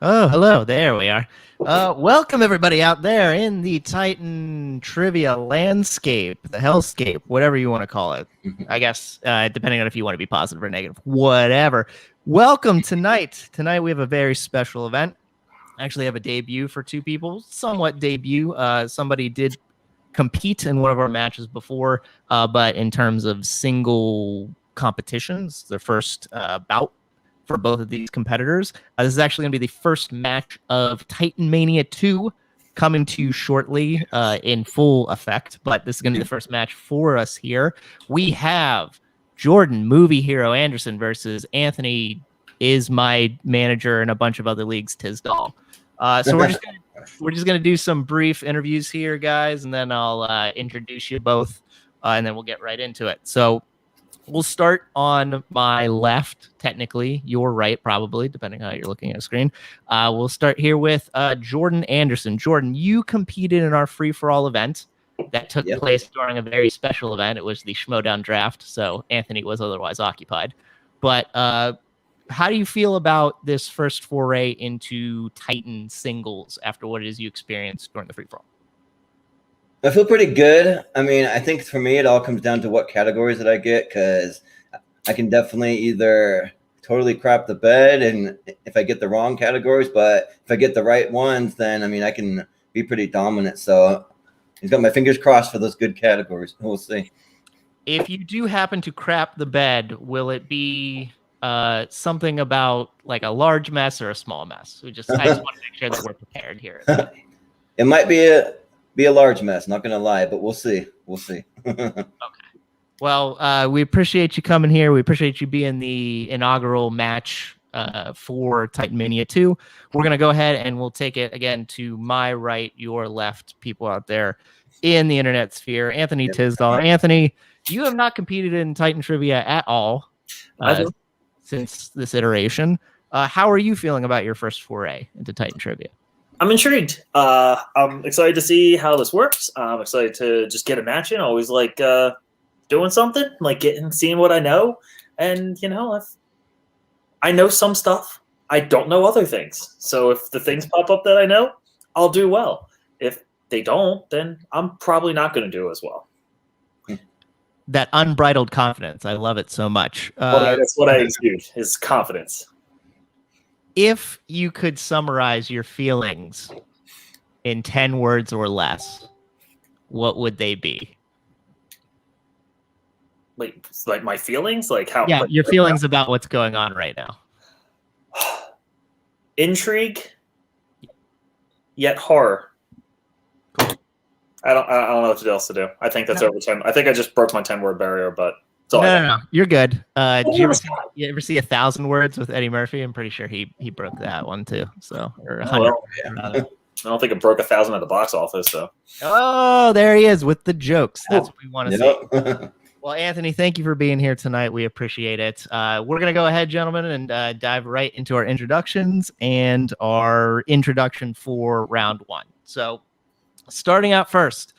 Oh, hello. There we are. Welcome, everybody out there in the Titan trivia landscape, the hellscape, whatever you want to call it. I guess, depending on if you want to be positive or negative, whatever. Welcome tonight. Tonight we have a very special event. I actually have a debut for two people, somewhat debut. Somebody did compete in one of our matches before, but in terms of single competitions, their first bout for both of these competitors. This is actually going to be the first match of Titan Mania 2 coming to you shortly in full effect, but this is going to be the first match for us here. We have Jordan, movie hero Anderson versus Anthony is my manager in a bunch of other leagues, Tisdale. So we're just gonna do some brief interviews here, guys, and then I'll introduce you both, and then we'll get right into it. So we'll start on my left, technically, your right, probably, depending on how you're looking at the screen. We'll start here with Jordan Anderson. Jordan, you competed in our free-for-all event that took place during a very special event. It was the Schmodown Draft, so Anthony was otherwise occupied. But how do you feel about this first foray into Titan singles after what it is you experienced during the free-for-all? I feel pretty good. I mean, I think for me, it all comes down to what categories that I get, because I can definitely either totally crap the bed and if I get the wrong categories, but if I get the right ones, then, I mean, I can be pretty dominant. So I've got my fingers crossed for those good categories. We'll see. If you do happen to crap the bed, will it be something about like a large mess or a small mess? I just want to make sure that we're prepared here. It might be a large mess, not gonna lie, but we'll see. Okay. Well, we appreciate you coming here. We appreciate you being the inaugural match for Titan Mania 2. We're gonna go ahead and we'll take it again to my right, your left, people out there in the internet sphere. Anthony Tisdale. Anthony, you have not competed in Titan trivia at all since this iteration. How are you feeling about your first foray into Titan trivia? I'm intrigued. I'm excited to see how this works. I'm excited to just get a match in. I always like doing something, like seeing what I know. And, I know some stuff. I don't know other things. So if the things pop up that I know, I'll do well. If they don't, then I'm probably not going to do as well. That unbridled confidence. I love it so much. That's what I exude, is confidence. If you could summarize your feelings in 10 words or less, what would they be? Like my feelings? Like how? Yeah, your feelings about what's going on right now. Intrigue, yet horror. Cool. I don't know what else to do. I think that's over 10. I think I just broke my 10-word barrier, but no, you're good. Did you ever see 1,000 words with Eddie Murphy? I'm pretty sure he broke that one too. So, or 100. I don't think it broke 1,000 at the box office. So. Oh, there he is with the jokes. That's what we want to see. Well, Anthony, thank you for being here tonight. We appreciate it. We're going to go ahead, gentlemen, and dive right into our introductions and our introduction for round one. So, starting out first.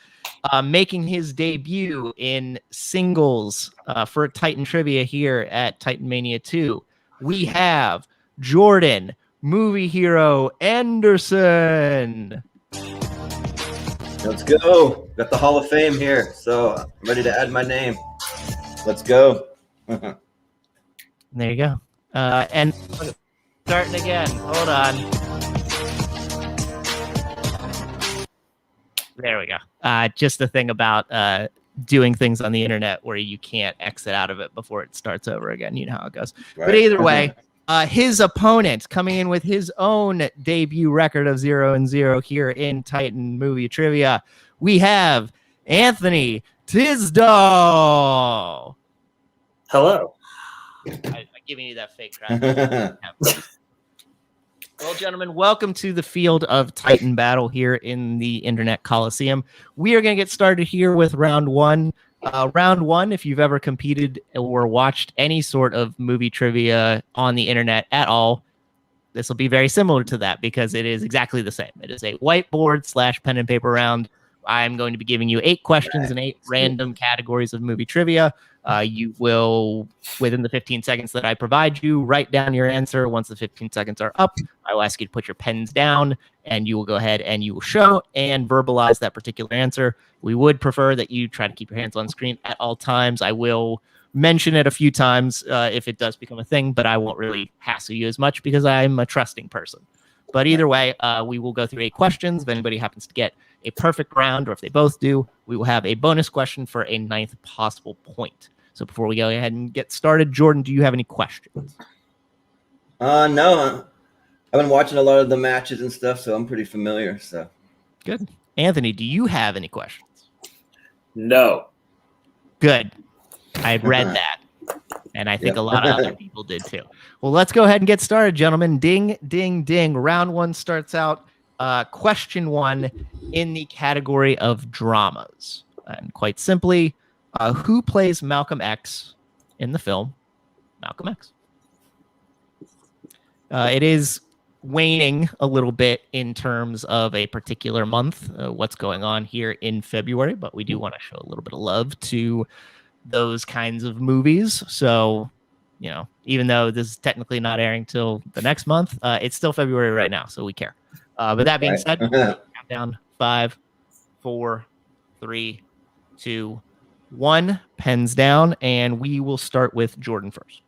Making his debut in singles for Titan Trivia here at Titan Mania 2, we have Jordan, movie hero Anderson. Let's go. Got the Hall of Fame here, so I'm ready to add my name. Let's go. There you go. And starting again. Hold on. There we go. Just the thing about doing things on the internet where you can't exit out of it before it starts over again. You know how it goes. Right. But either way, his opponent coming in with his own debut record of 0-0 here in Titan Movie Trivia, we have Anthony Tisdale. Hello. I'm giving you that fake crowd. Well, gentlemen, welcome to the field of Titan battle here in the Internet Coliseum. We are going to get started here with round one. Round one, if you've ever competed or watched any sort of movie trivia on the internet at all, this will be very similar to that because it is exactly the same. It is a whiteboard / pen and paper round I'm going to be giving you 8 questions and 8 random categories of movie trivia. You will, within the 15 seconds that I provide you, write down your answer. Once the 15 seconds are up, I will ask you to put your pens down, and you will go ahead and you will show and verbalize that particular answer. We would prefer that you try to keep your hands on screen at all times. I will mention it a few times if it does become a thing, but I won't really hassle you as much because I'm a trusting person. But either way, we will go through 8 questions. If anybody happens to get a perfect round, or if they both do, we will have a bonus question for a 9th possible point. So before we go ahead and get started, Jordan, do you have any questions? No. I've been watching a lot of the matches and stuff, so I'm pretty familiar. So good. Anthony, do you have any questions? No. Good. I had read that, and I think a lot of other people did too. Well, let's go ahead and get started, gentlemen. Ding, ding, ding. Round 1 starts out. Question 1 in the category of dramas. And quite simply, who plays Malcolm X in the film Malcolm X? It is waning a little bit in terms of a particular month, what's going on here in February, but we do want to show a little bit of love to those kinds of movies. So, you know, even though this is technically not airing till the next month, it's still February right now, so we care. But that being said, countdown 5, 4, 3, 2, 1. Pens down, and we will start with Jordan first.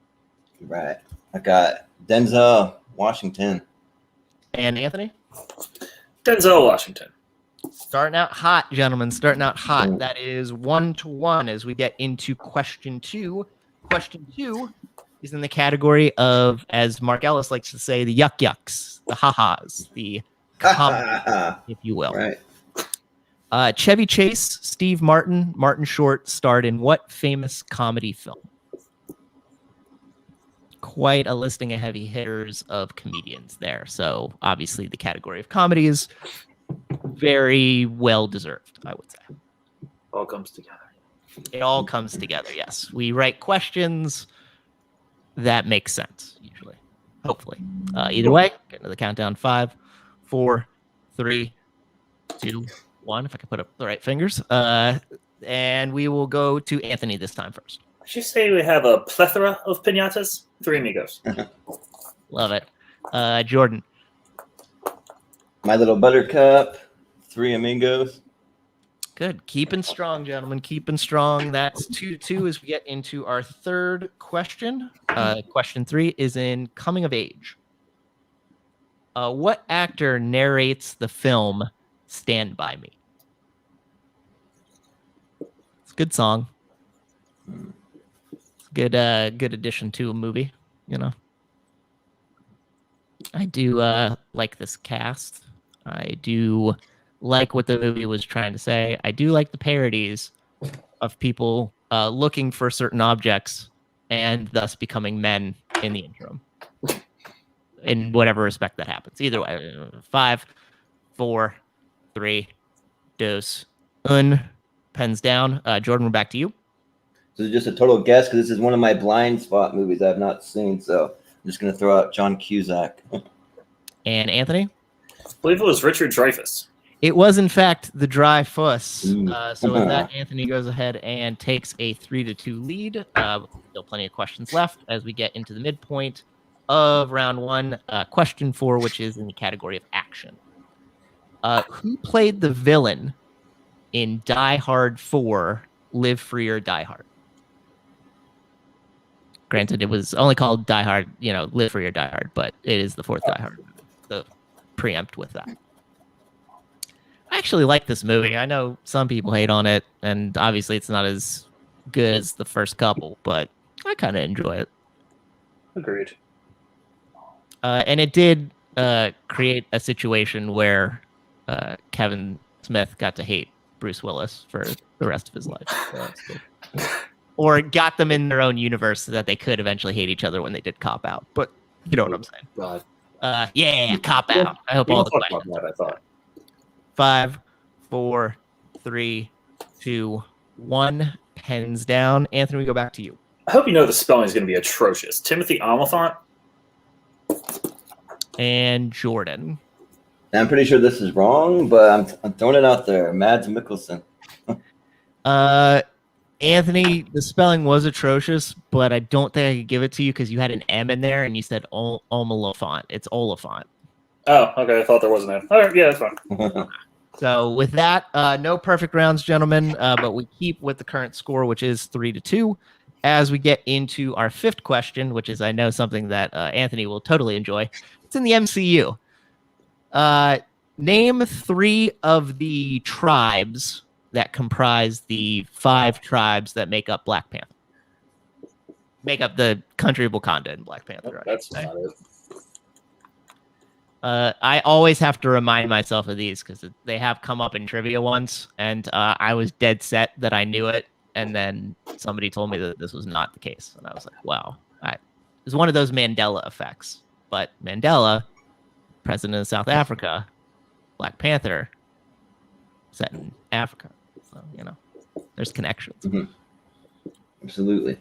Right. I got Denzel Washington. And Anthony? Denzel Washington. Starting out hot, gentlemen. Starting out hot. That is 1-1 as we get into question 2. Question 2 is in the category of, as Mark Ellis likes to say, the yuck yucks, the ha-has, the comedy, if you will. Right. Chevy Chase, Steve Martin, Martin Short starred in what famous comedy film? Quite a listing of heavy hitters of comedians there. So obviously the category of comedy is very well deserved, I would say. All comes together. It all comes together, yes. We write questions that make sense, usually. Hopefully. Either way, get into the countdown. 5, 4, 3, 2, 1. If I can put up the right fingers. And we will go to Anthony this time first. Did you say we have a plethora of pinatas? 3 amigos. Love it. Jordan. My Little Buttercup, 3 Amigos. Good. Keeping strong, gentlemen. Keeping strong. That's 2-2 as we get into our third question. Question 3 is in coming of age. What actor narrates the film Stand By Me? It's a good song. Good addition to a movie, you know. I do like this cast. I do like what the movie was trying to say. I do like the parodies of people looking for certain objects and thus becoming men in the interim. In whatever respect that happens. Either way. 5, 4, 3, 2, 1. Pens down. Jordan, we're back to you. So it's just a total guess because this is one of my blind spot movies I have not seen. So I'm just going to throw out John Cusack. And Anthony? I believe it was Richard Dreyfuss. It was, in fact, the Dry Fuss. So with that, Anthony goes ahead and takes a 3-2 lead. Still plenty of questions left as we get into the midpoint of round 1. Question 4, which is in the category of action. Who played the villain in Die Hard 4, Live Free or Die Hard? Granted, it was only called Die Hard, you know, Live Free or Die Hard, but it is the 4th Die Hard. So preempt with that. I actually like this movie. I know some people hate on it, and obviously it's not as good as the first couple, but I kind of enjoy it. Agreed. And it did create a situation where Kevin Smith got to hate Bruce Willis for the rest of his life. So that's cool. Or got them in their own universe so that they could eventually hate each other when they did Cop Out. But you know what I'm saying. God. Yeah, Cop Out. I hope all the questions. I thought. 5, 4, 3, 2, 1. Pens down. Anthony, we go back to you. I hope you know the spelling is going to be atrocious. Timothy Oliphant. And Jordan. I'm pretty sure this is wrong, but I'm throwing it out there. Mads Mikkelsen. Anthony, the spelling was atrocious, but I don't think I could give it to you because you had an M in there and you said Oliphant. It's Oliphant. Oh, okay. I thought there was an F. All right, yeah, that's fine. So with that, no perfect rounds, gentlemen, but we keep with the current score, which is 3-2. As we get into our fifth question, which is, I know, something that Anthony will totally enjoy. It's in the MCU. Name 3 of the tribes that comprise the 5 tribes that make up Black Panther. Make up the country of Wakanda in Black Panther. That's not it. I always have to remind myself of these because they have come up in trivia once, and I was dead set that I knew it, and then somebody told me that this was not the case, and I was like, wow. It was one of those Mandela effects. But Mandela, president of South Africa, Black Panther, set in Africa. So, there's connections. Mm-hmm. Absolutely.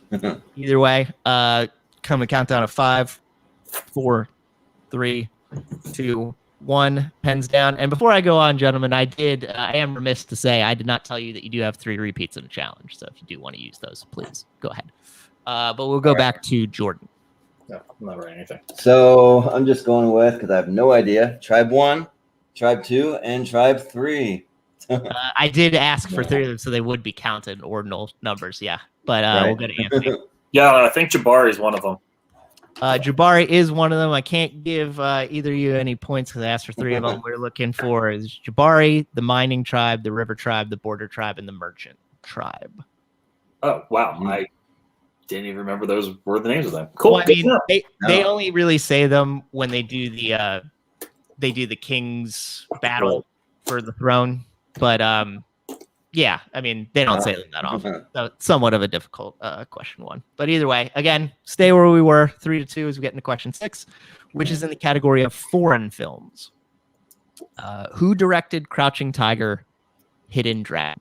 Either way, come a countdown of 5, 4, 3, 2, 1. Pens down. And before I go on, gentlemen, I am remiss to say I did not tell you that you do have 3 repeats in a challenge. So if you do want to use those, please go ahead. But we'll go back to Jordan. No, I'm not writing anything. So I'm just going with, because I have no idea, Tribe 1, Tribe 2, and Tribe 3. I did ask for 3 of them, so they would be counted ordinal numbers, yeah. But Right. we'll go to Anthony. Yeah, I think Jabari is one of them. Jabari is one of them. I can't give either of you any points because I asked for 3 of them. We're looking for is Jabari, the mining tribe, the river tribe, the border tribe, and the merchant tribe. Oh, wow. I didn't even remember those were the names of them. Cool. Well, I mean, they only really say them when they do the king's battle for the throne. But yeah, I mean, they don't say them that often. So it's somewhat of a difficult question one. But either way, again, stay where we were, 3-2 as we get into question 6, which is in the category of foreign films. Who directed Crouching Tiger, Hidden Dragon?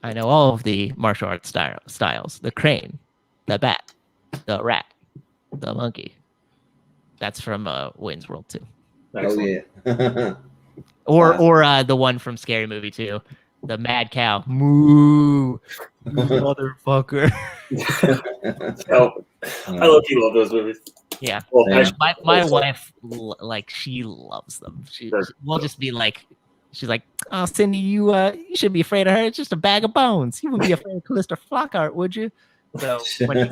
I know all of the martial arts styles. The crane, the bat, the rat, the monkey. That's from Wayne's World 2. Oh, yeah. Or the one from Scary Movie 2. The mad cow. Moo. Motherfucker. I love those movies. Yeah. Well, my wife, like, she loves them. We'll just be like, she's like, oh, Cindy, you should be afraid of her. It's just a bag of bones. You wouldn't be afraid of Calista Flockhart, would you? So when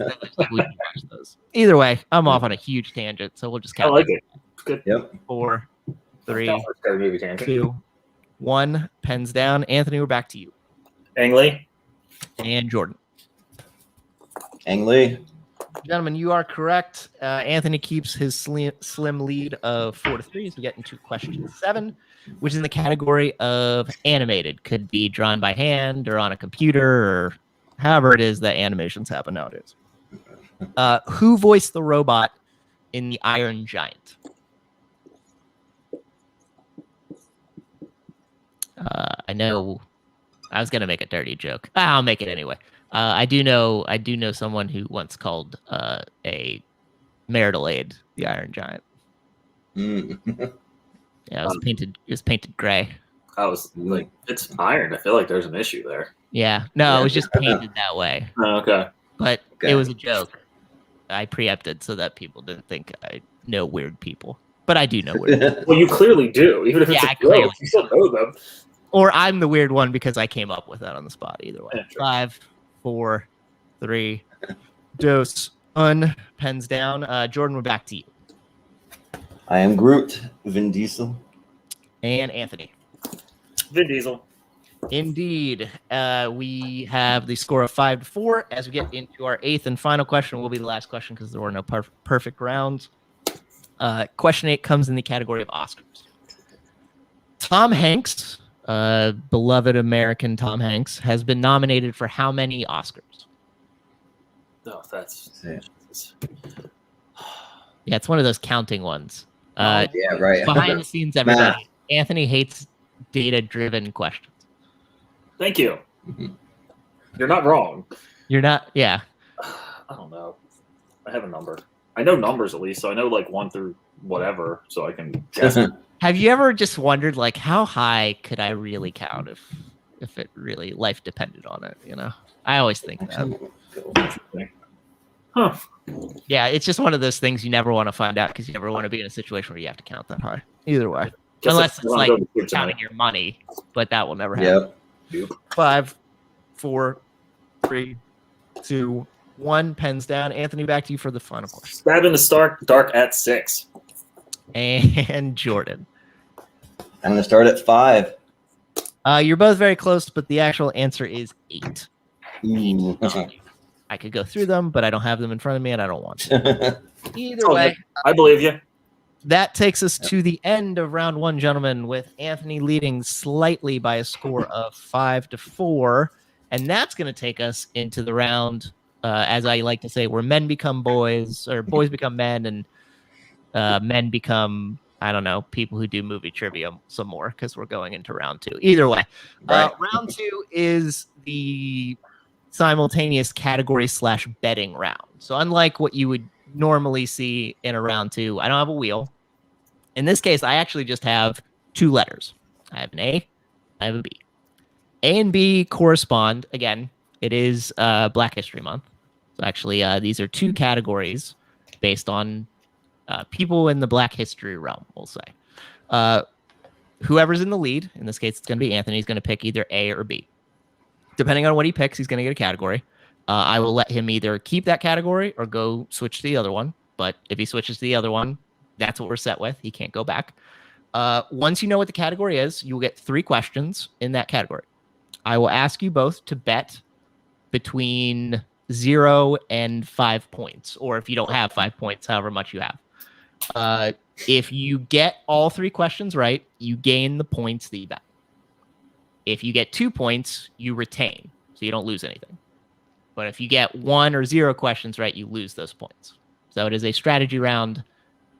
we watch those. Either way, I'm off on a huge tangent, so we'll just count. I like it. Good. Yep. 4, 3, 2, 1. Pens down. Anthony, we're back to you. Ang Lee. And Jordan. Ang Lee. Gentlemen, you are correct. Anthony keeps his slim lead of 4-3 as we get into question 7, which is in the category of animated. Could be drawn by hand or on a computer or however it is that animations happen nowadays. Who voiced the robot in The Iron Giant? I know I was gonna make a dirty joke. I'll make it anyway. I do know someone who once called a marital aid the Iron Giant. Yeah, it was painted gray. I was like, it's iron. I feel like there's an issue there. Yeah, no, it was just painted that way. Oh, okay. But it was a joke. I preempted so that people didn't think I know weird people. But I do know weird people. Well, you clearly do. Even if it's Yeah, a joke, you still know them. Or I'm the weird one because I came up with that on the spot. Either way. Yeah, sure. 5, 4, 3, dos, un, pens down. Jordan, we're back to you. I am Groot. Vin Diesel. And Anthony. Vin Diesel. Indeed. We have the score of 5-4. As we get into our 8th and final question, will be the last question because there were no perfect rounds. Question 8 comes in the category of Oscars. Tom Hanks, beloved American Tom Hanks, has been nominated for how many Oscars? No, that's... Yeah, it's one of those counting ones. Yeah, right. Behind the scenes, everybody. Anthony hates data-driven questions. Thank you. You're not wrong. You're not, yeah. I don't know. I have a number. I know numbers at least, so I know like 1 through whatever, so I can guess. Have you ever just wondered, like, how high could I really count if it really life depended on it? You know, I always think that. Huh. Yeah, it's just one of those things you never want to find out because you never want to be in a situation where you have to count that high. Either way, Guess unless it's like go to counting your money, but that will never happen. Yep. 5, 4, 3, 2, 1. Pens down. Anthony, back to you for the final question. Stab in the dark at 6. And Jordan. I'm going to start at 5. You're both very close, but the actual answer is 8. Ooh. I could go through them, but I don't have them in front of me, and I don't want to. Either way, I believe you. that takes us to the end of round 1, gentlemen, with Anthony leading slightly by a score of 5-4, and that's going to take us into the round, as I like to say, where men become boys, or boys become men, and men become, I don't know, people who do movie trivia some more, because we're going into round 2. Either way, Right. Round 2 is the simultaneous category / betting round. So unlike what you would normally see in a round 2, I don't have a wheel. In this case, I actually just have 2 letters. I have an A, I have a B. A and B correspond. Again, it is Black History Month. So actually, these are 2 categories based on people in the Black history realm, we'll say. Whoever's in the lead, in this case, it's going to be Anthony, he's going to pick either A or B. Depending on what he picks, he's going to get a category. I will let him either keep that category or go switch to the other one. But if he switches to the other one, that's what we're set with. He can't go back. Once you know what the category is, you will get 3 questions in that category. I will ask you both to bet between 0 and 5 points, or if you don't have 5 points, however much you have. If you get all 3 questions right, you gain the points that you bet. If you get 2 points, you retain, so you don't lose anything. But if you get 1 or 0 questions right, you lose those points. So it is a strategy round.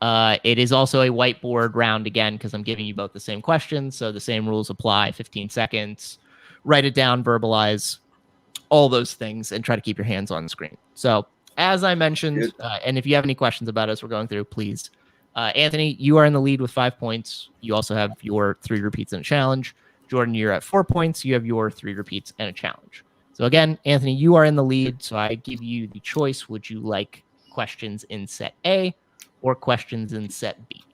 It is also a whiteboard round again, because I'm giving you both the same questions, so the same rules apply. 15 seconds, write it down, verbalize, all those things, and try to keep your hands on the screen. So as I mentioned, and if you have any questions about us we're going through, please. Anthony, you are in the lead with 5 points. You also have your 3 repeats and a challenge. Jordan, you're at 4 points. You have your 3 repeats and a challenge. So again, Anthony, you are in the lead. So I give you the choice. Would you like questions in set A or questions in set B?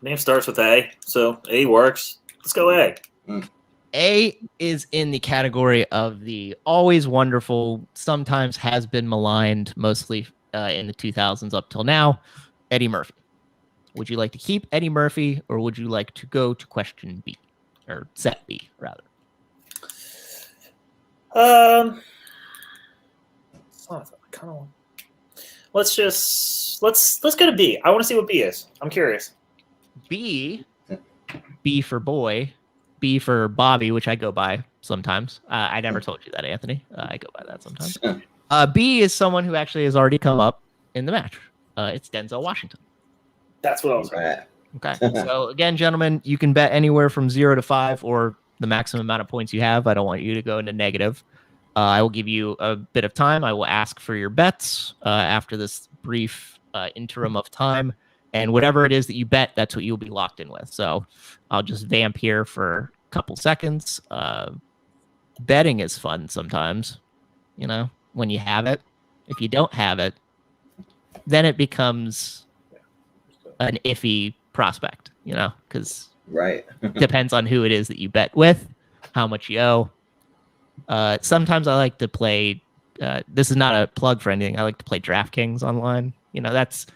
Name starts with A, so A works. Let's go A. A is in the category of the always wonderful, sometimes has been maligned, mostly in the 2000s up till now, Eddie Murphy. Would you like to keep Eddie Murphy, or would you like to go to question B? Or set B, rather. Let's go to B. I want to see what B is. I'm curious. B for boy, B for Bobby, which I go by sometimes. I never told you that, Anthony. I go by that sometimes. B is someone who actually has already come up in the match. It's Denzel Washington. That's what I was going. Okay. So again, gentlemen, you can bet anywhere from 0 to 5 or the maximum amount of points you have. I don't want you to go into negative. I will give you a bit of time. I will ask for your bets after this brief interim of time. And whatever it is that you bet, that's what you'll be locked in with. So I'll just vamp here for a couple seconds. Betting is fun sometimes, you know, when you have it. If you don't have it, then it becomes an iffy prospect, you know, because Right. depends on who it is that you bet with, how much you owe. Sometimes I like to play. This is not a plug for anything. I like to play DraftKings online. You know, that's,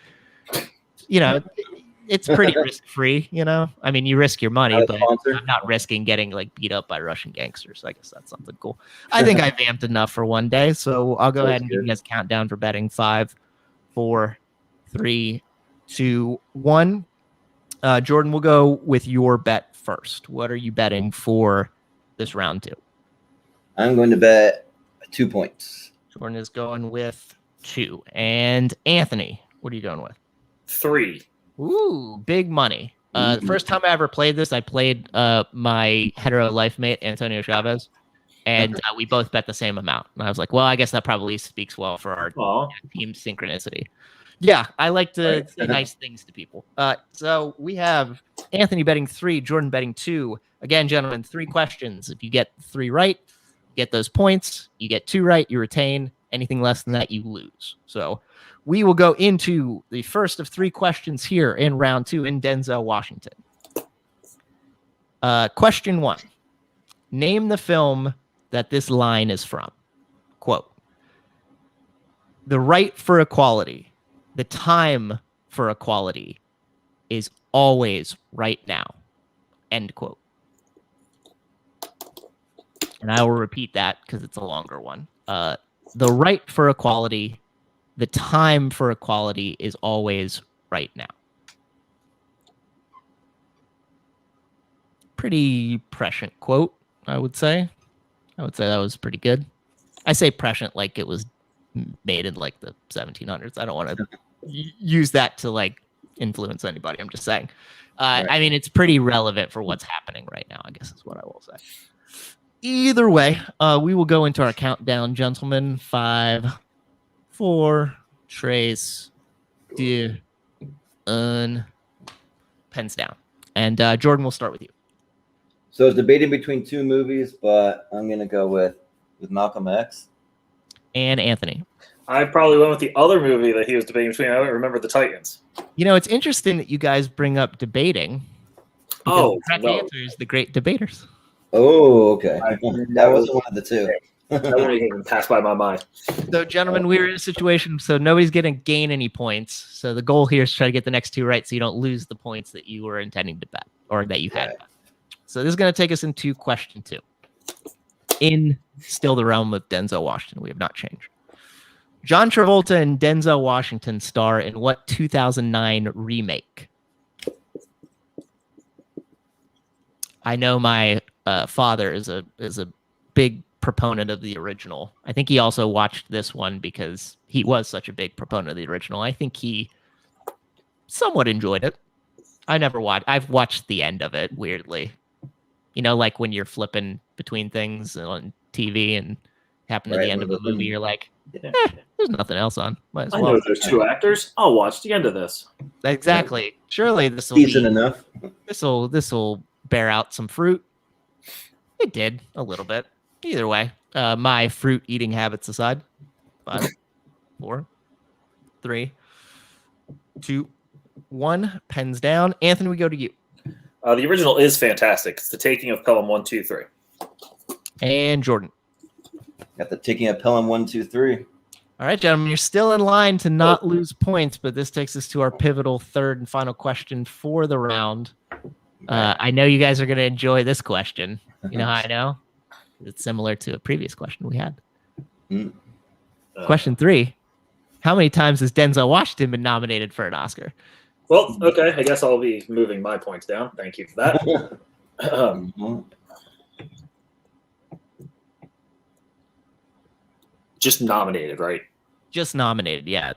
you know, it's pretty risk free. You know, I mean, you risk your money, but I'm not risking getting like beat up by Russian gangsters. I guess that's something cool. I think I vamped enough for one day, so I'll go ahead and give you guys a countdown for betting. 5, 4, 3, 2, 1. Jordan, we'll go with your bet first. What are you betting for this round 2? I'm going to bet 2 points. Jordan is going with 2. And Anthony, what are you going with? 3. Ooh, big money. The first time I ever played this, I played my hetero life mate, Antonio Chavez. and we both bet the same amount. And I was like, well, I guess that probably speaks well for our Aw. team synchronicity. Yeah, I like to Right. say nice things to people. So we have Anthony betting 3, Jordan betting 2. Again, gentlemen, 3 questions. If you get 3 right, you get those points. You get 2 right, you retain. Anything less than that, you lose. So we will go into the first of 3 questions here in round 2 in Denzel, Washington. Question 1. Name the film that this line is from. Quote, "The right for equality, the time for equality is always right now." End quote. And I will repeat that because it's a longer one. The right for equality, the time for equality is always right now. Pretty prescient quote, I would say. I would say that was pretty good. I say prescient like it was made in like the 1700s. I don't want to use that to like influence anybody. I'm just saying. Right. I mean, it's pretty relevant for what's happening right now, I guess is what I will say. Either way, we will go into our countdown, gentlemen. 5, 4, trace, 2, pens down. And Jordan, we'll start with you. So I was debating between 2 movies, but I'm gonna go with Malcolm X. And Anthony. I probably went with the other movie that he was debating between. I don't remember the Titans. You know, it's interesting that you guys bring up debating. Oh, the correct no. answer is The Great Debaters. Oh, okay. I- That was one of the 2. That wouldn't even pass by my mind. So, gentlemen, we're in a situation, so nobody's going to gain any points. So the goal here is to try to get the next 2 right so you don't lose the points that you were intending to bet or that you had Right. bet. So this is going to take us into question 2. In still the realm of Denzel Washington, we have not changed. John Travolta and Denzel Washington star in what 2009 remake? I know my father is a big proponent of the original. I think he also watched this one because he was such a big proponent of the original. I think he somewhat enjoyed it. I never watched. I've watched the end of it, weirdly. You know, like when you're flipping between things on TV and happen to Right, the end of we're the movie, looking- you're like, there's nothing else on. Might as I well. know there's 2 actors. I'll watch the end of this. Exactly. Surely this will Decent be enough. this will bear out some fruit. It did a little bit. Either way, my fruit eating habits aside. 5, 4, 3, 2, 1. Pens down. Anthony, we go to you. The original is fantastic. It's The Taking of Pelham 1, 2, 3. And Jordan. Got the Taking of Pelham 1, 2, 3. All right, gentlemen, you're still in line to not lose points, but this takes us to our pivotal 3rd and final question for the round. I know you guys are going to enjoy this question. You know how I know? It's similar to a previous question we had. Question 3. How many times has Denzel Washington been nominated for an Oscar? Well, okay. I guess I'll be moving my points down. Thank you for that. Mhm. Just nominated, right? Just nominated, yeah.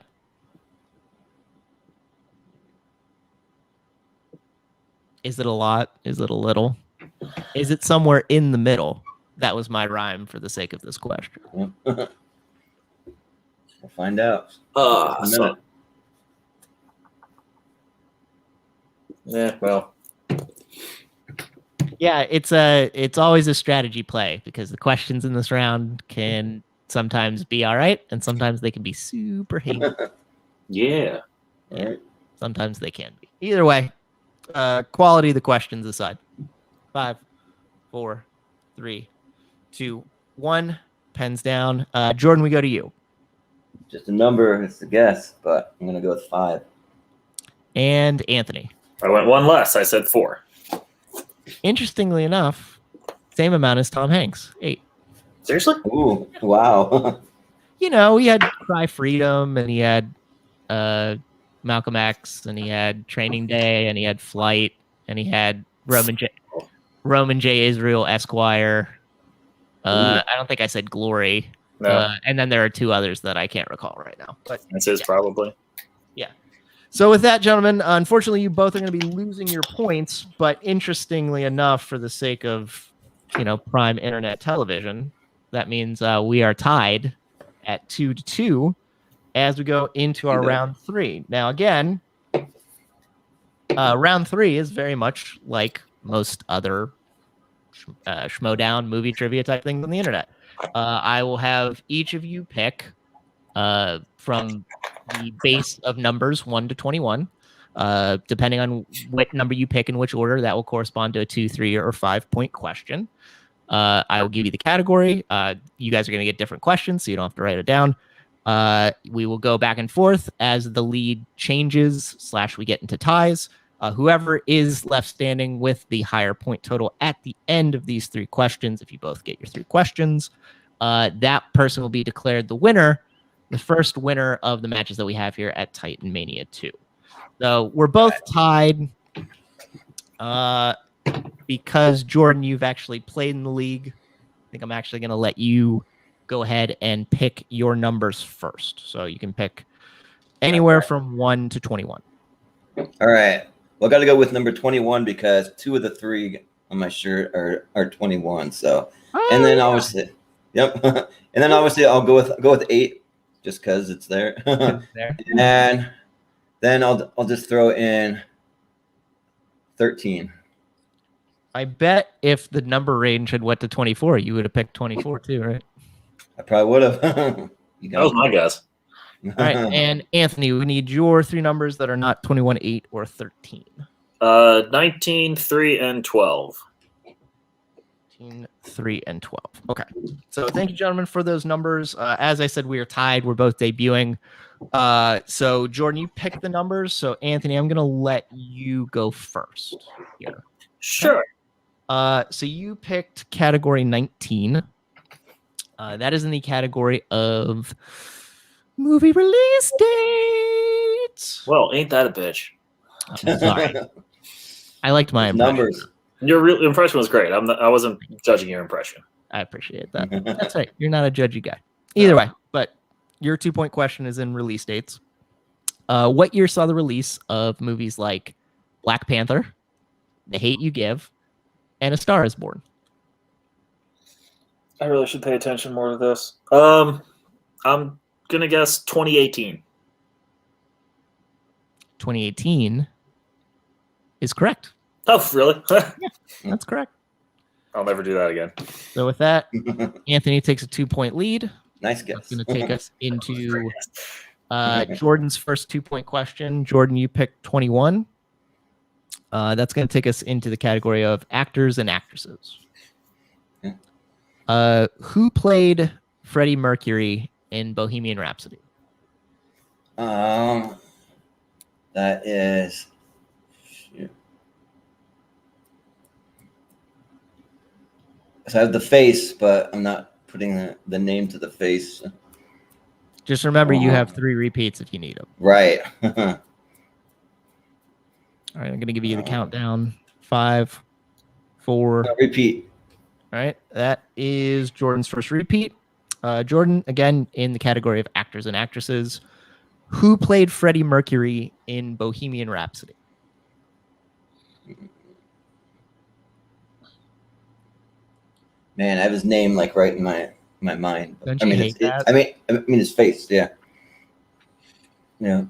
Is it a lot? Is it a little? Is it somewhere in the middle? That was my rhyme for the sake of this question. We'll find out. Uh, A so, minute. yeah, well, Yeah, it's always a strategy play because the questions in this round can sometimes be all right and sometimes they can be super heinous. yeah. All right. Sometimes they can be. Either way, quality of the questions aside. 5, 4, 3, 2, 1. Pens down. Jordan, we go to you. Just a number, it's a guess, but I'm gonna go with 5. And Anthony. I went 1 less. I said 4. Interestingly enough, same amount as Tom Hanks. 8. Seriously? Ooh, wow. You know, he had Cry Freedom and he had Malcolm X and he had Training Day and he had Flight and he had Roman J. Israel Esquire. I don't think I said Glory. No, And then there are 2 others that I can't recall right now. But this is probably. so with that, gentlemen, unfortunately, you both are going to be losing your points. But interestingly enough, for the sake of prime internet television, That means we are tied at 2-2 as we go into our round 3. Now, again, round 3 is very much like most other Schmodown movie trivia type things on the internet. I will have each of you pick from the base of numbers 1 to 21. Depending on what number you pick in which order, that will correspond to a 2, 3, or 5-point question. I will give you the category. You guys are going to get different questions, so you don't have to write it down. We will go back and forth as the lead changes / we get into ties. Whoever is left standing with the higher point total at the end of these 3 questions, if you both get your 3 questions, that person will be declared the winner, the first winner of the matches that we have here at Titan Mania 2. So we're both tied because, Jordan, you've actually played in the league. I think I'm actually going to let you go ahead and pick your numbers first. So you can pick anywhere from 1 to 21. All right. Well, I got to go with number 21 because 2 of the 3 on my shirt are 21. So, and then obviously, yep. And then obviously I'll go with 8 just because it's there. And then I'll just throw in 13. I bet if the number range had went to 24, you would have picked 24 too, right? I probably would have. That was my guess. All right, and Anthony, we need your 3 numbers that are not 21, 8, or 13. 19, 3, and 12. 19, 3, and 12. Okay. So thank you, gentlemen, for those numbers. As I said, we are tied. We're both debuting. So, Jordan, you pick the numbers. So, Anthony, I'm going to let you go first here. Sure. So you picked category 19. That is in the category of movie release dates. Well, ain't that a bitch? I'm sorry. I liked my numbers. Your real impression was great. I wasn't judging your impression. I appreciate that. That's right. You're not a judgy guy. Either way, but your 2-point question is in release dates. What year saw the release of movies like Black Panther, The Hate You Give, and A Star Is Born? I really should pay attention more to this. I'm gonna guess 2018. 2018 is correct. Oh, really? Yeah, that's correct. I'll never do that again. So with that, Anthony takes a 2-point lead. Nice guess. That's going to take us into Jordan's first 2-point question. Jordan, you picked 21. That's going to take us into the category of actors and actresses. Who played Freddie Mercury in Bohemian Rhapsody? That is. Shoot. So I have the face, but I'm not putting the name to the face. Just remember, you have 3 repeats if you need them. Right. All right, I'm going to give you the countdown. 5, 4. Repeat. All right, that is Jordan's first repeat. Jordan, again, in the category of actors and actresses. Who played Freddie Mercury in Bohemian Rhapsody? Man, I have his name like right in my mind. Don't you hate that? I mean his face. Yeah. Yeah.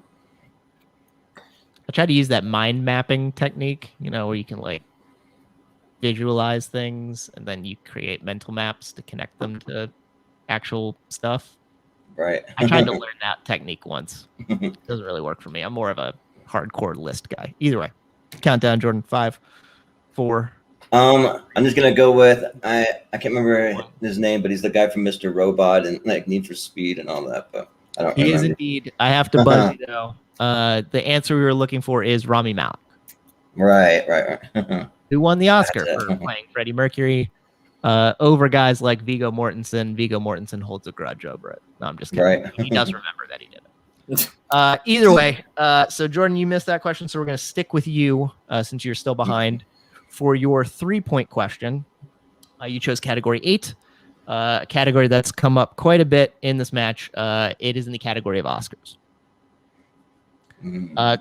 I try to use that mind mapping technique, where you can like visualize things and then you create mental maps to connect them to actual stuff. Right. I tried to learn that technique once. It doesn't really work for me. I'm more of a hardcore list guy. Either way, countdown, Jordan. 5, 4. I'm just gonna go with I can't remember his name, but he's the guy from Mr. Robot and like Need for Speed and all that. But I don't. He remember. is indeed. I have to buzz you though. The answer we were looking for is Rami Malek. Right. Who won the Oscar for playing Freddie Mercury over guys like Viggo Mortensen. Viggo Mortensen holds a grudge over it. No, I'm just kidding. Right. He does remember that he did it. Either way, so Jordan, you missed that question, so we're going to stick with you since you're still behind. For your 3-point question, you chose category 8, a category that's come up quite a bit in this match. It is in the category of Oscars.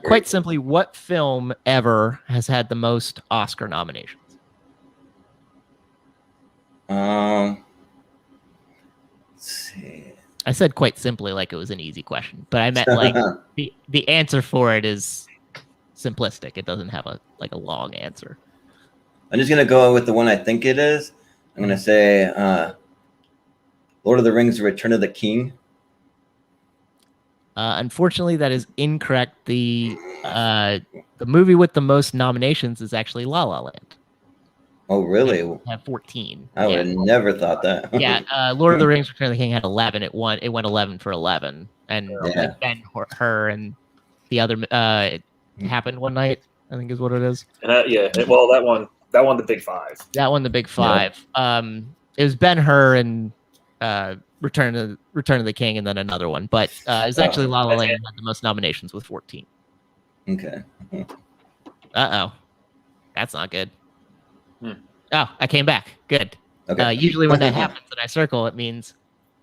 Quite simply, what film ever has had the most Oscar nominations? see. I said quite simply like it was an easy question, but I meant like the answer for it is simplistic. It doesn't have a long answer. I'm just gonna go with the one I think it is. I'm gonna say Lord of the Rings: Return of the King. Unfortunately, that is incorrect. The movie with the most nominations is actually La La Land. Oh, really? Have 14. I would have never thought that. Yeah, Lord of the Rings: Return of the King had 11. It won 11 for 11, and Yeah. Ben Hur and the other it happened one night, I think is what it is. Well, that won the big five. That won the big five. It was Ben Hur and Return of the King, and then another one. But it's actually La La Land had the most nominations with 14. Okay. Oh, that's not good. Oh, I came back. Good. Okay. Usually when that happens and I circle, it means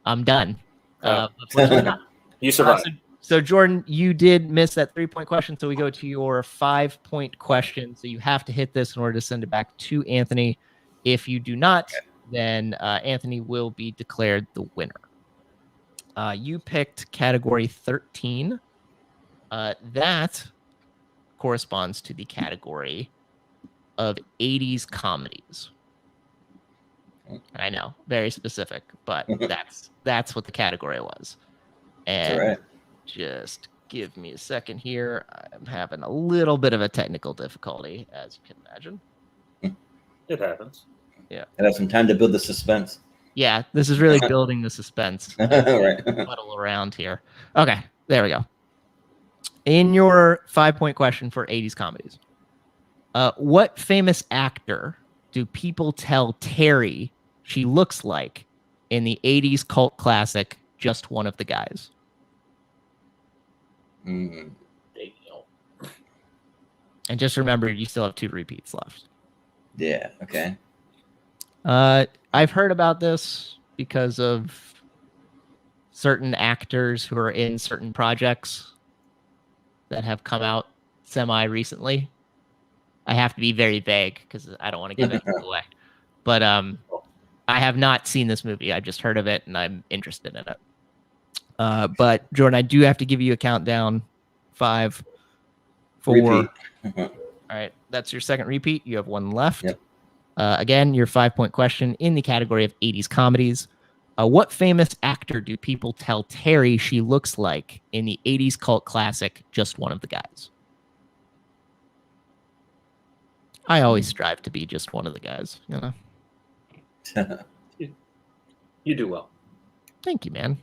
I'm done. Unfortunately not. You survived. So Jordan, you did miss that 3-point question, so we go to your 5-point question. So you have to hit this in order to send it back to Anthony. If you do not, then Anthony will be declared the winner. You picked category 13. That corresponds to the category of 80s comedies. I know, very specific, but that's what the category was. And just give me a second here. I'm having a little bit of a technical difficulty, as you can imagine. It happens. Yeah. I have some time to build the suspense. Yeah, this is really building the suspense. Right. Muddle around here. Okay, there we go. In your 5-point question for 80s comedies, what famous actor do people tell Terry she looks like in the 80s cult classic Just One of the Guys? Mm. And just remember, you still have 2 repeats left. Yeah. Okay. I've heard about this because of certain actors who are in certain projects that have come out semi-recently. I have to be very vague because I don't want to give it away. But I have not seen this movie. I just heard of it, and I'm interested in it. But, Jordan, I do have to give you a countdown. 5, 4. Repeat. All right, that's your second repeat. You have 1 left. Yep. Again, your 5-point question in the category of 80s comedies. What famous actor do people tell Terry she looks like in the 80s cult classic Just One of the Guys? I always strive to be just one of the guys, you know? You do well. Thank you, man.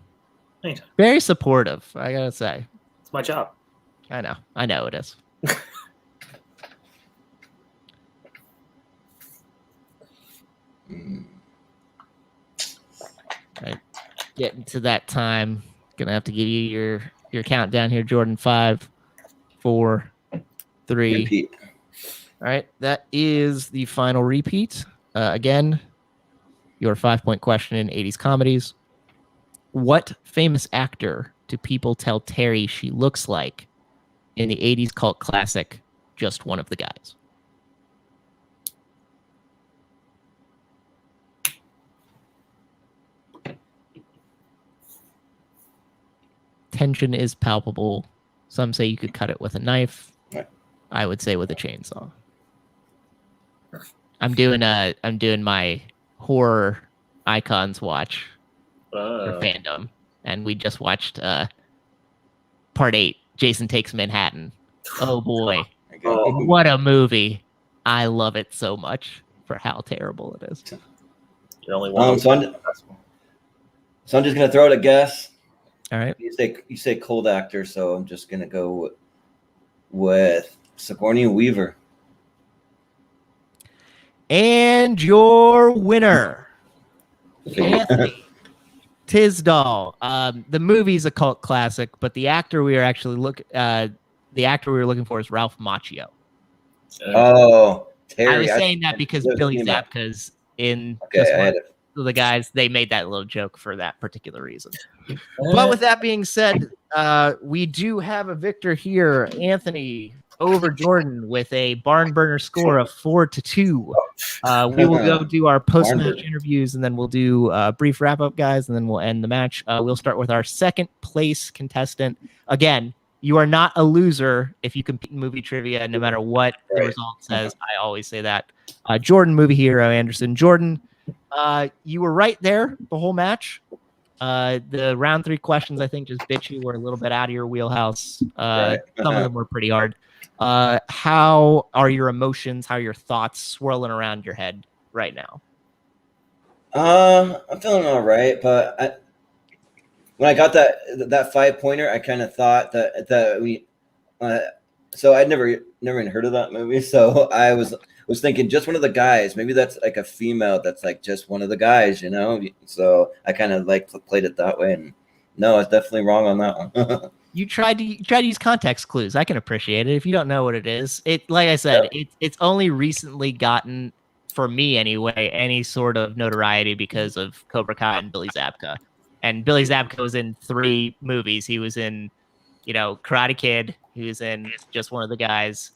Anytime. Very supportive, I gotta say. It's my job. I know it is. Right. Getting to that time. Gonna have to give you your countdown here, Jordan. 5, 4, 3. Repeat. All right, that is the final repeat. Again, your 5-point question in 80s comedies. What famous actor do people tell Terry she looks like in the 80s cult classic Just One of the Guys? Tension is palpable. Some say you could cut it with a knife. I would say with a chainsaw. I'm doing my horror icons watch for fandom, and we just watched part 8, Jason Takes Manhattan. Oh boy, what a movie! I love it so much for how terrible it is. You're only one. So I'm just gonna throw out a guess. All right. You say cold actor, so I'm just gonna go with Sigourney Weaver. And your winner, Anthony Tisdale. The movie's a cult classic, but the actor we were actually looking for is Ralph Macchio. Oh, Terry. I was saying that because Billy Zabka's in the guys. They made that little joke for that particular reason. But with that being said, we do have a victor here. Anthony, over Jordan with a barn burner score of 4-2. We will go do our post-match interviews, and then we'll do a brief wrap-up, guys, and then we'll end the match. We'll start with our second place contestant. Again, you are not a loser if you compete in movie trivia, no matter what the result says. I always say that. Jordan, movie hero Anderson. Jordan, you were right there the whole match. The round 3 questions, I think, just bit you, were a little bit out of your wheelhouse. Some of them were pretty hard. How are your emotions? How are your thoughts swirling around your head right now? I'm feeling all right, but when I got that 5-pointer, I kind of thought that we. So I'd never even heard of that movie, so I was thinking just one of the guys. Maybe that's like a female that's like just one of the guys, you know. So I kind of like played it that way, and no, I was definitely wrong on that one. You tried to use context clues. I can appreciate it. If you don't know what it is, like I said, it's only recently gotten, for me anyway, any sort of notoriety because of Cobra Kai and Billy Zabka. And Billy Zabka was in 3 movies. He was in, Karate Kid. He was in Just One of the Guys,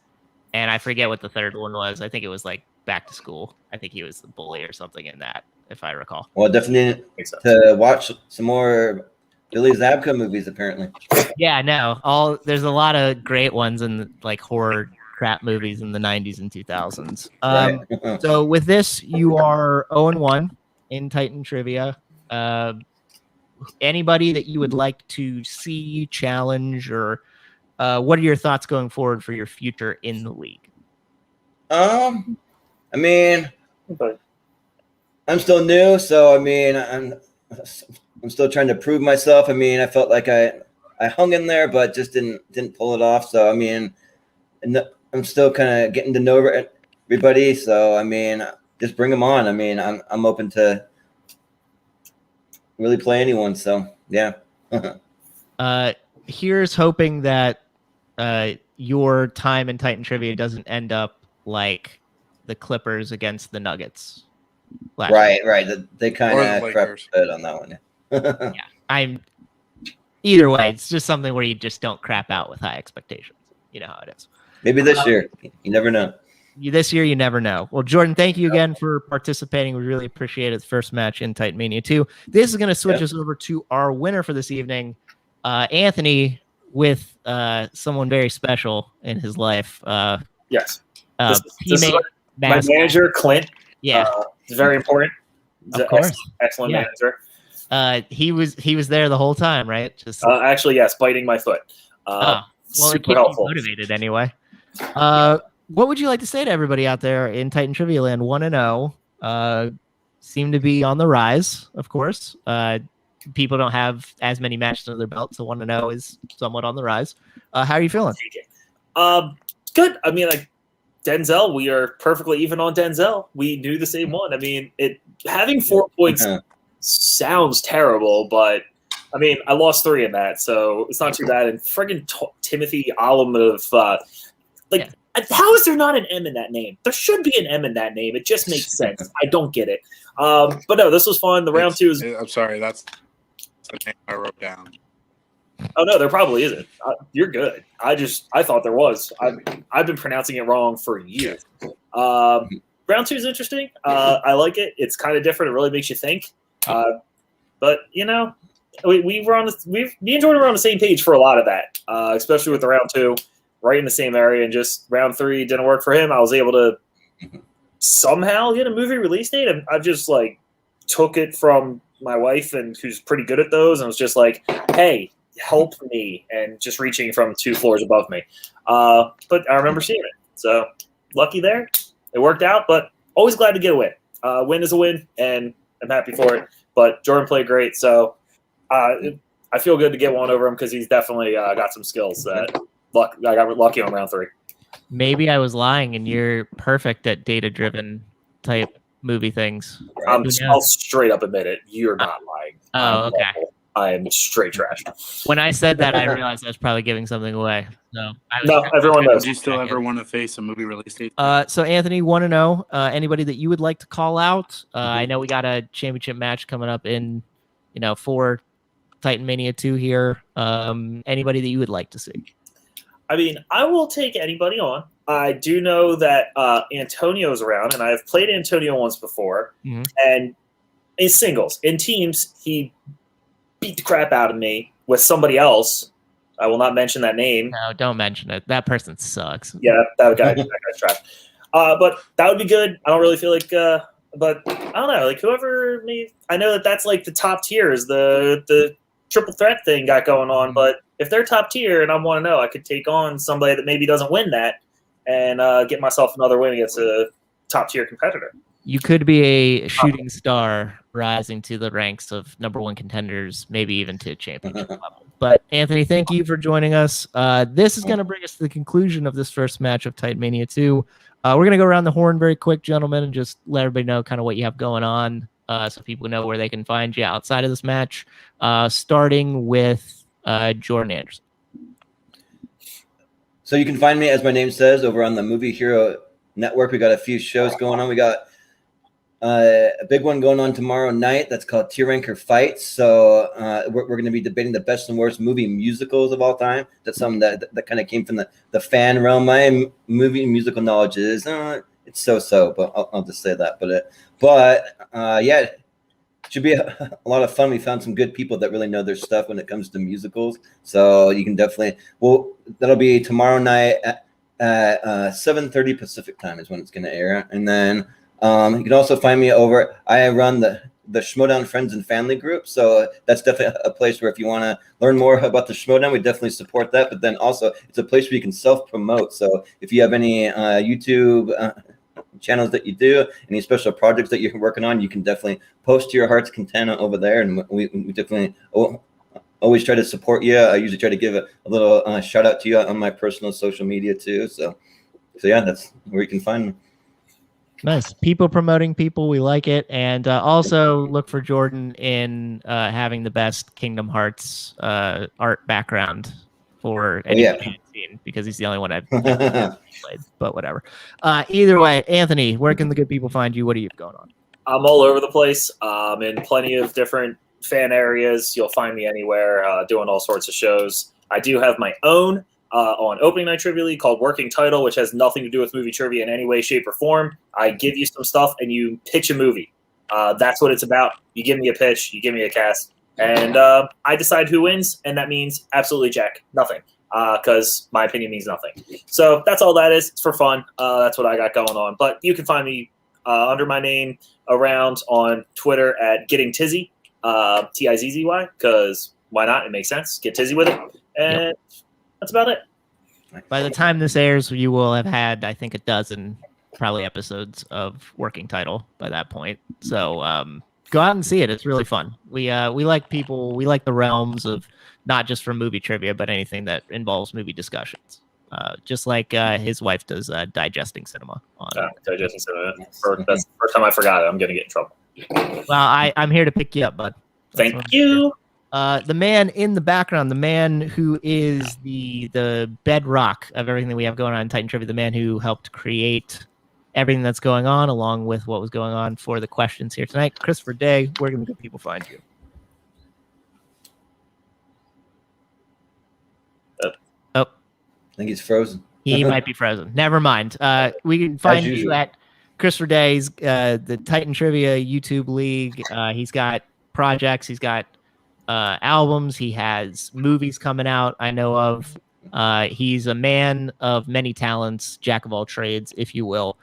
and I forget what the third one was. I think it was like Back to School. I think he was the bully or something in that, if I recall. Well, definitely to watch some more Billy Zabka movies, apparently. Yeah, no. There's a lot of great ones in like horror crap movies in the 90s and 2000s. Right. So with this, you are 0-1 in Titan Trivia. Anybody that you would like to see, challenge, or what are your thoughts going forward for your future in the league? I mean, I'm still new, so I mean, I'm still trying to prove myself. I mean, I felt like I hung in there, but just didn't pull it off. So I mean, I'm still kind of getting to know everybody. So I mean, just bring them on. I mean, I'm open to really play anyone. So yeah. Here's hoping that your time in Titan Trivia doesn't end up like the Clippers against the Nuggets. Right. They kind of crept a bit on that one. Yeah, either way, it's just something where you just don't crap out with high expectations. You know how it is. Maybe this year. You never know. This year, you never know. Well, Jordan, thank you again for participating. We really appreciate it. The first match in Titan Mania 2. This is going to switch us over to our winner for this evening, Anthony, with someone very special in his life. Yes. This is my manager, Clint. Yeah. It's very important. Of course. Excellent manager. He was there the whole time, right? Just actually, yes, biting my foot. Well, super helpful. Motivated anyway. What would you like to say to everybody out there in Titan Trivia Land? 1-0, seem to be on the rise, of course. People don't have as many matches under their belt, so 1-0 is somewhat on the rise. How are you feeling? Good. I mean, like Denzel, we are perfectly even on Denzel. We knew the same one. I mean, having 4 points sounds terrible, but I mean, I lost 3 in that, so it's not too bad. And friggin' Timothy Alamov, how is there not an M in that name? There should be an M in that name. It just makes sense. I don't get it. But no, this was fun. The round 2 is. I'm sorry, that's the name I wrote down. Oh no, there probably isn't. You're good. I thought there was. I've been pronouncing it wrong for years. Round 2 is interesting. I like it. It's kind of different. It really makes you think. But me and Jordan were on the same page for a lot of that, especially with the round 2, right in the same area. And just round 3 didn't work for him. I was able to somehow get a movie release date. And I just took it from my wife, and who's pretty good at those, and was just like, "Hey, help me!" and just reaching from 2 floors above me. But I remember seeing it, so lucky there. It worked out, but always glad to get a win. Win is a win, and I'm happy for it. But Jordan played great, so I feel good to get one over him because he's definitely got some skills. I got lucky on round 3. Maybe I was lying, and you're perfect at data-driven type movie things. I'll straight up admit it. You're not lying. Oh, okay. I am straight trash. When I said that, I realized I was probably giving something away. No, everyone knows. Do you still ever want to face a movie release date? So Anthony, 1-0. Anybody that you would like to call out? I know we got a championship match coming up in, for Titan Mania 2 here. Anybody that you would like to see? I mean, I will take anybody on. I do know that Antonio's around, and I've played Antonio once before. Mhm. And in singles, in teams, he beat the crap out of me with somebody else. I will not mention that name. No, don't mention it. That person sucks. Yeah, that guy's trash. But that would be good. I don't really feel like, but I don't know, like whoever me. I know that that's like the top tier is the triple threat thing got going on. But if they're top tier and I want to know, I could take on somebody that maybe doesn't win that and get myself another win against a top tier competitor. You could be a shooting star rising to the ranks of #1 contenders, maybe even to championship level. But Anthony, thank you for joining us. This is going to bring us to the conclusion of this first match of Titan Mania 2. We're going to go around the horn very quick, gentlemen, and just let everybody know kind of what you have going on so people know where they can find you outside of this match, starting with Jordan Anderson. So you can find me, as my name says, over on the Movie Hero Network. We got a few shows going on. We got a big one going on tomorrow night that's called Tier Ranker Fights. So we're going to be debating the best and worst movie musicals of all time. That's something that kind of came from the fan realm. My movie musical knowledge is it's so, but I'll just say that. But yeah, it should be a lot of fun. We found some good people that really know their stuff when it comes to musicals. So you can definitely that'll be tomorrow night at 7:30 Pacific time is when it's going to air, and then. You can also find me over. I run the Schmodown Friends and Family group, so that's definitely a place where if you want to learn more about the Schmodown, we definitely support that. But then also, it's a place where you can self-promote. So if you have any YouTube channels that you do, any special projects that you're working on, you can definitely post your heart's content over there, and we definitely always try to support you. I usually try to give a little shout out to you on my personal social media too. So yeah, that's where you can find me. Nice. People promoting people. We like it. And also look for Jordan in having the best Kingdom Hearts art background for anyone I've seen, because he's the only one I've played, but whatever. Either way, Anthony, where can the good people find you? What are you going on? I'm all over the place. In plenty of different fan areas. You'll find me anywhere doing all sorts of shows. I do have my own on Opening Night Trivia League called Working Title, which has nothing to do with movie trivia in any way, shape, or form. I give you some stuff and you pitch a movie. That's what it's about. You give me a pitch, you give me a cast, and I decide who wins, and that means absolutely jack nothing, because my opinion means nothing. So that's all that is. It's for fun. That's what I got going on. But you can find me under my name around on Twitter at Getting Tizzy, Tizzy, because why not? It makes sense. Get Tizzy with it. And that's about it. By the time this airs, you will have had, I think, a dozen probably episodes of Working Title by that point. So go out and see it. It's really fun. We like people. We like the realms of not just for movie trivia, but anything that involves movie discussions. Just like his wife does digesting cinema. Digesting cinema. That's the first time I forgot it. I'm going to get in trouble. Well, I'm here to pick you up, bud. Thank you. The man in the background, the man who is the bedrock of everything that we have going on in Titan Trivia, the man who helped create everything that's going on, along with what was going on for the questions here tonight, Christopher Day. Where can the good people find you? Oh, I think he's frozen. He might be frozen. Never mind. We can find you at Christopher Day's the Titan Trivia YouTube League. He's got projects. He's got albums. He has movies coming out, I know of. He's a man of many talents, jack of all trades, if you will.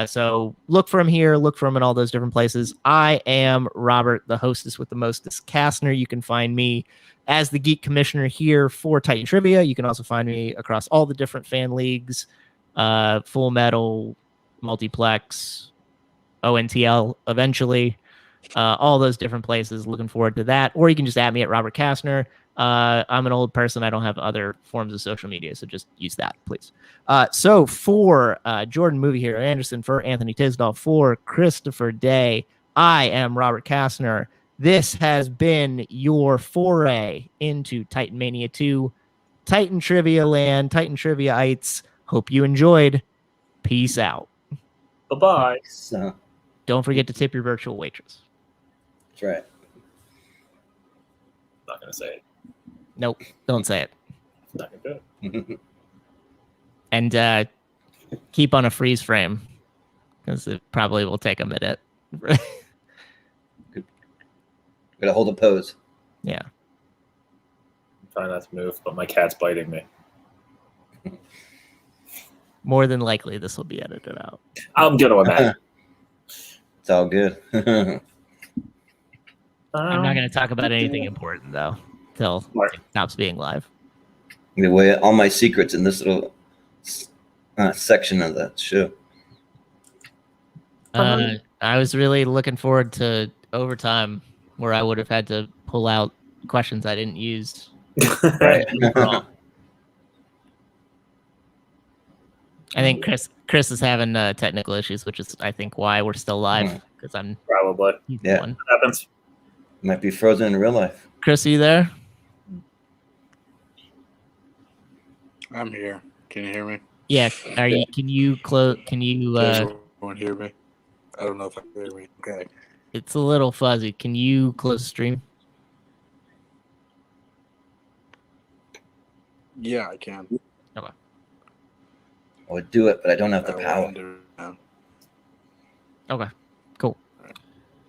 So look for him here, look for him in all those different places. I am Robert, the hostess with the mostest, Kastner. You can find me as the Geek Commissioner here for Titan Trivia. You can also find me across all the different fan leagues, Full Metal, Multiplex, ONTL eventually. All those different places. Looking forward to that. Or you can just add me at Robert Kastner. I'm an old person. I don't have other forms of social media, so just use that, please. So for Jordan Movie Hero Anderson, for Anthony Tisdale, for Christopher Day, I am Robert Kastner. This has been your foray into Titan Mania 2, Titan Trivia Land, Titan Trivia-ites. Hope you enjoyed. Peace out. Bye-bye. So, don't forget to tip your virtual waitress. that's right. Not going to say it. Nope, don't say it. Not going to do it. And keep on a freeze frame because it probably will take a minute. Gotta hold a pose. Yeah. Try not to move, but my cat's biting me. More than likely, this will be edited out. I'm gonna imagine. It's all good. I'm not going to talk about anything important, though, till Right. it stops being live. Anyway, all my secrets in this little section of the show. I was really looking forward to overtime where I would have had to pull out questions I didn't use. Right. Overall. I think Chris is having technical issues, which is, I think, why we're still live, because I'm Probably. Yeah. one. Happens. Might be frozen in real life. Chris, are you there? I'm here. Can you hear me? Yeah. Are you? Can you close? Can you? Does everyone hear me? I don't know if I can hear me. Okay. It's a little fuzzy. Can you close the stream? Yeah, I can. I would do it, but I don't have the I will power. end it now. Okay.